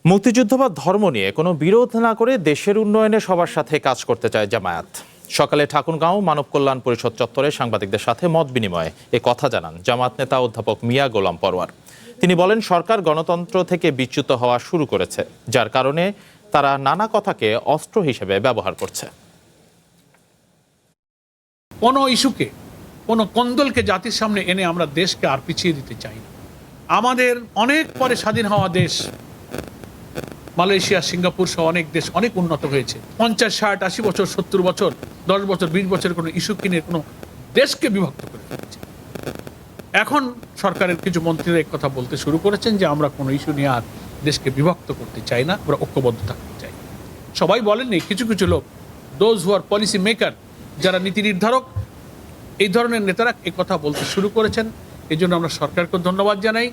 মুক্তিযুদ্ধ বা ধর্ম নিয়ে কোনো বিরোধ না করে দেশের উন্নয়নে সবার সাথে কাজ করতে চায় জামায়াত। সকালে ঠাকুরগাঁও মানব কল্যাণ পরিষদ চত্বরে সাংবাদিকদের সাথে মত বিনিময়ে এ কথা জানান জামায়াত নেতা অধ্যাপক মিয়া গোলাম পরোয়ার। তিনি বলেন, সরকার গণতন্ত্র থেকে বিচ্যুত হওয়া শুরু করেছে, যার কারণে তারা নানা কথাকে অস্ত্র হিসেবে ব্যবহার করছে। কোনো ইস্যুকে, কোনো কোন্দলকে জাতির সামনে এনে আমরা দেশকে আর পিছিয়ে দিতে চাই না। আমাদের অনেক পরে স্বাধীন হওয়া দেশ মালয়েশিয়া, সিঙ্গাপুর সহ অনেক দেশ অনেক উন্নত হয়েছে। 50, 60, 80 বছর, 70 বছর, 10 বছর, 20 বছরের কোনো ইস্যু কিনে কোনো দেশকে বিভক্ত করে ফেলেছে। এখন সরকারের কিছু মন্ত্রীরা এক কথা বলতে শুরু করেছেন যে আমরা কোনো ইস্যু নিয়ে আর দেশকে বিভক্ত করতে চাই না, আমরা ঐক্যবদ্ধ থাকতে চাই। সবাই বলেননি, কিছু কিছু লোক, those who are policy maker, যারা নীতি নির্ধারক, এই ধরনের নেতারা এই কথা বলতে শুরু করেছেন। এই জন্য আমরা সরকারকে ধন্যবাদ জানাই।